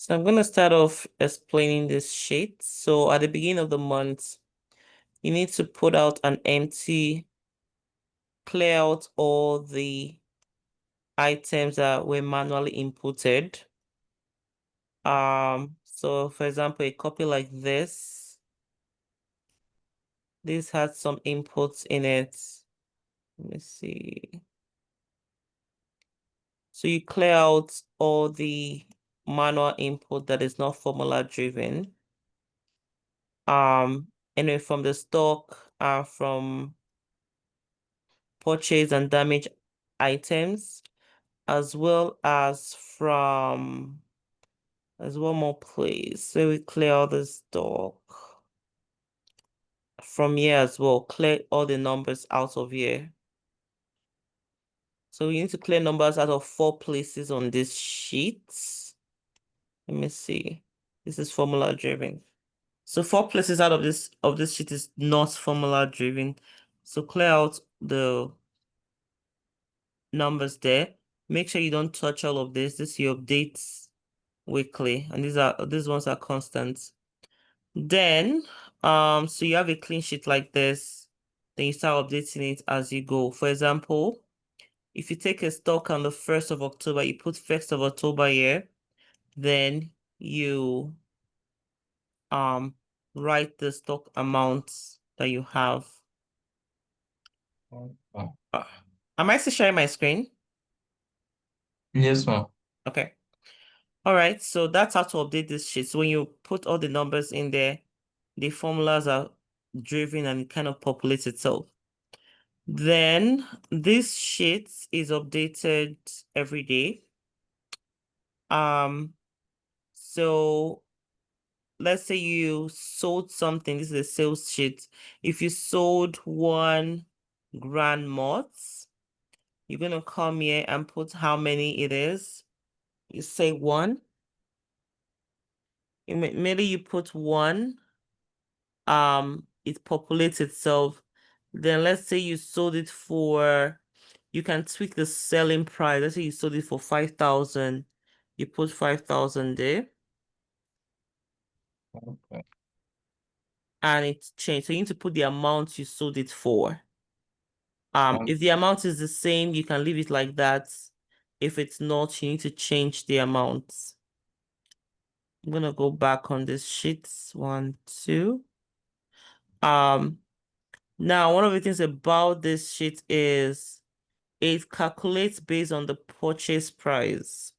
So I'm going to start off explaining this sheet. So at the beginning of the month, you need to put out an empty, clear out all the items that were manually inputted. So for example, a copy like this has some inputs in it. Let me see. So you clear out all the manual input that is not formula driven. Anyway, from the stock, from purchase and damage items, as well as from, there's one more place. So we clear all the stock from here as well. Clear all the numbers out of here. So we need to clear numbers out of 4 places on this sheet. Let me see. This is formula driven. So 4 places out of this sheet is not formula driven. So clear out the numbers there. Make sure you don't touch all of this. This you update weekly, and these ones are constant. Then, so you have a clean sheet like this, then you start updating it as you go. For example, if you take a stock on the 1st of October, you put 1st of October here, then you write the stock amounts that you have. Oh, Am I still sharing my screen? yes, ma'am. Okay. All right, so that's how to update this sheet. So when you put all the numbers in there, the formulas are driven and it kind of populates itself. Then this sheet is updated every day. So let's say you sold something. This is a sales sheet. If you sold 1 grand moths, you're gonna come here and put how many it is. You say 1. Maybe you put 1. It populates itself. Then let's say you sold it for, you can tweak the selling price. Let's say you sold it for 5,000. You put 5,000 there Okay. and it's changed. So you need to put the amount you sold it for. Um, If the amount is the same, you can leave it like that. If it's not, you need to change the amount. I'm gonna go back on this sheet. 1, 2. Um, Now one of the things about this sheet is it calculates based on the purchase price.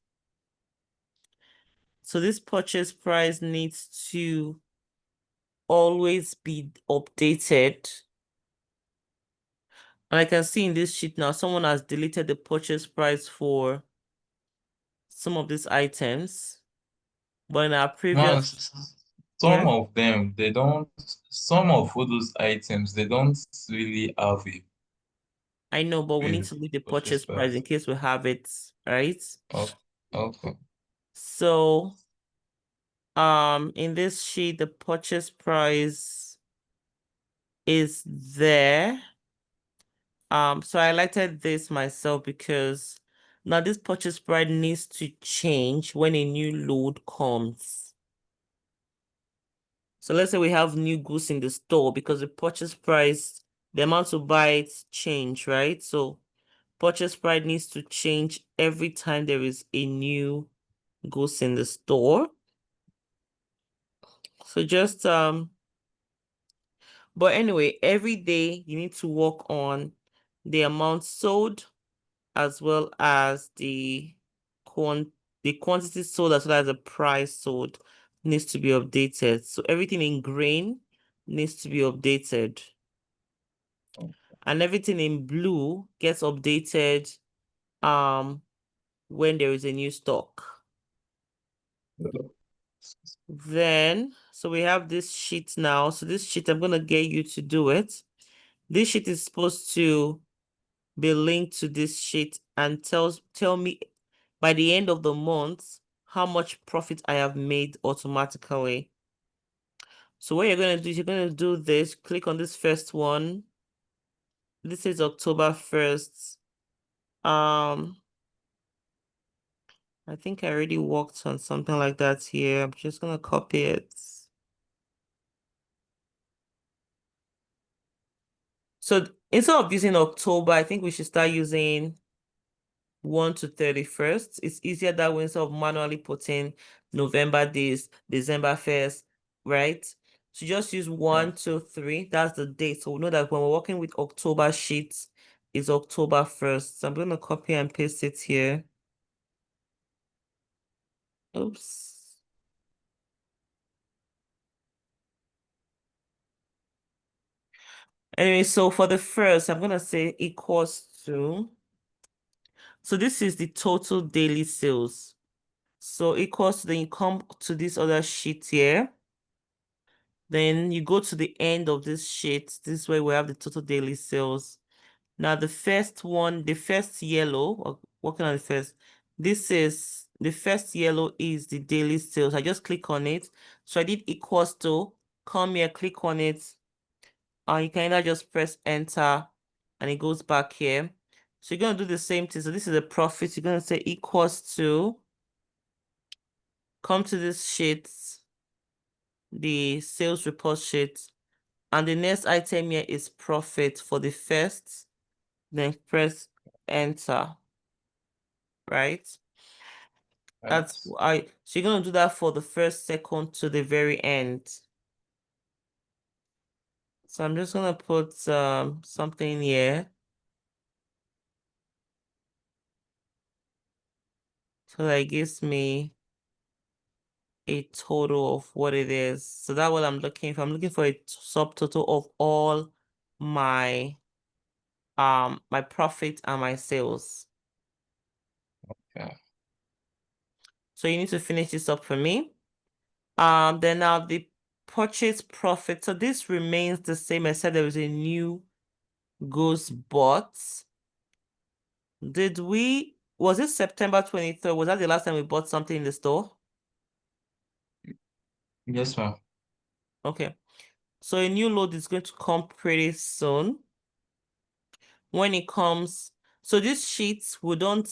So this purchase price needs to always be updated. And I can see in this sheet now, someone has deleted the purchase price for some of these items. But in our ma'am, previous, some yeah, of them, they don't, some of all those items, they don't really have I know, but we need a to leave the purchase purchase price in price. case we have it, right? Oh, okay. So, in this sheet, the purchase price is there. So I highlighted this myself because now this purchase price needs to change when a new load comes. So let's say we have new goods in the store because the purchase price, the amount to buy it change, right? So purchase price needs to change every time there is a new goods in the store. So just but anyway, every day you need to work on the amount sold as well as the quantity sold as well as the price sold needs to be updated. So everything in green needs to be updated. And everything in blue gets updated um when there is a new stock. Then, so we have this sheet now. So this sheet, I'm gonna get you to do it. This sheet is supposed to be linked to this sheet and tell me by the end of the month how much profit I have made automatically. So what you're going to do is you're going to do this, click on this first one. This is October 1st. Um, I think I already worked on something like that here. I'm just gonna copy it. So instead of using October, I think we should start using 1 to 31st. It's easier that way instead of manually putting November days, December 1st, right? So just use Yeah. 1, 2, 3. That's the date. So we know that when we're working with October sheets, it's October 1st. So I'm going to copy and paste it here. Oops. Anyway, so for the first, I'm going to say equals to. So this is the total daily sales. So equals to, then you come to this other sheet here. Then you go to the end of this sheet. This way we have the total daily sales. Now the first one, the first yellow, working on the first, this is, the first yellow is the daily sales. I just click on it. So I did equals to, come here, click on it. You can either just press enter and it goes back here. So you're going to do the same thing. So this is the profit. You're going to say equals to, come to this sheet, the sales report sheet. And the next item here is profit for the first, then press enter, right? Right. That's why, so you're gonna do that for the first, second to the very end. So I'm just gonna put something here. So that gives me a total of what it is. So that's what I'm looking for. I'm looking for a subtotal of all my my profit and my sales. Yeah. So you need to finish this up for me. Then now the purchase profit. So this remains the same except there is a new goods bought. Was it September 23rd? Was that the last time we bought something in the store? Yes, ma'am. Okay. So a new load is going to come pretty soon. When it comes, so this sheet, we don't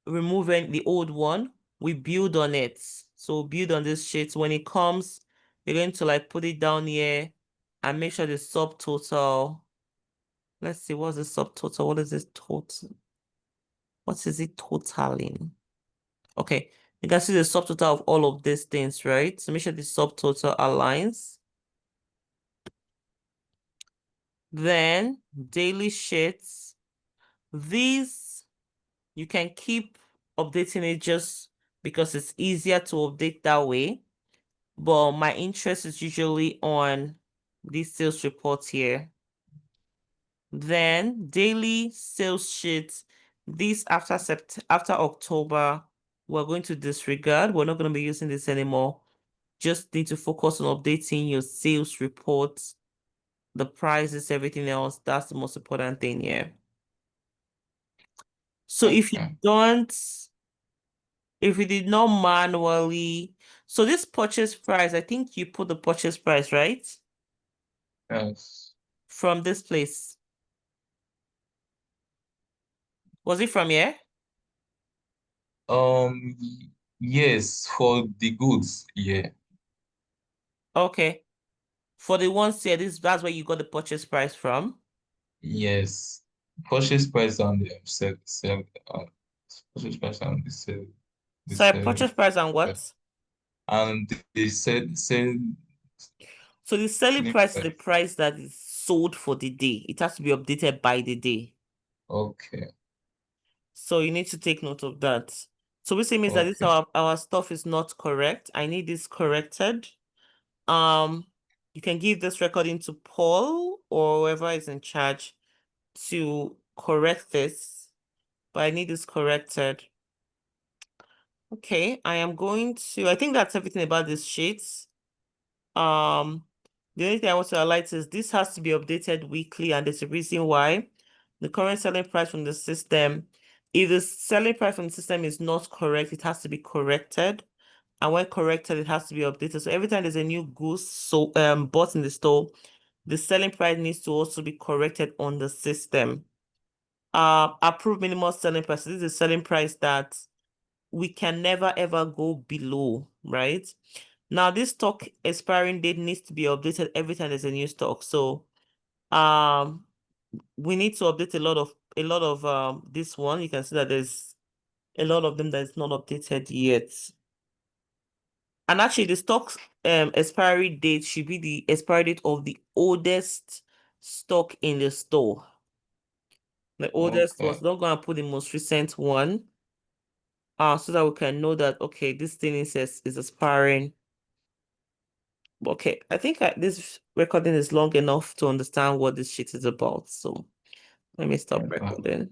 remove the old one. We build on it. So build on this sheet. When it comes, you're going to like put it down here and make sure the subtotal. Let's see, what's the subtotal? What is this total? What is it totaling? Okay, you can see the subtotal of all of these things, right? So make sure the subtotal aligns. Then daily sheets. These you can keep updating it just because it's easier to update that way. But my interest is usually on these sales reports here. Then daily sales sheets. This after October, we're going to disregard. We're not going to be using this anymore. Just need to focus on updating your sales reports, the prices, everything else. That's the most important thing here. So Okay. if you did not manually, so this purchase price, I think you put the purchase price, right? Yes. From this place. Was it from here? Yes, for the goods. Yeah. Okay. For the ones here, that's where you got the purchase price from. Yes. Purchase price and sell, purchase price and the Sorry, sell purchase price and price. what? And the sell So the selling selling price is the price. price that is sold for the day. It has to be updated by the day. Okay. So you need to take note of that. So which means that this Okay. our stuff is not correct. I need this corrected. You can give this recording to Paul or whoever is in charge to correct this, but I need this corrected. Okay, I think that's everything about this sheets. Um, the only thing I want to highlight is this has to be updated weekly, and there's a reason why. The current selling price from the system, if the selling price from the system is not correct, it has to be corrected. And when corrected, it has to be updated. So every time there's a new goods bought in the store, the selling price needs to also be corrected on the system. Approved minimum selling price. This is the selling price that we can never ever go below, right? Now, this stock expiring date needs to be updated every time there's a new stock. So, we need to update a lot of this one. You can see that there's a lot of them that is not updated yet. And actually, the stock expiry date should be the expiry date of the oldest stock in the store. The oldest one. So Okay. don't go and put the most recent one. So that we can know that okay, this thing is expiring. Okay, I think this recording is long enough to understand what this shit is about. So let me stop Okay. recording.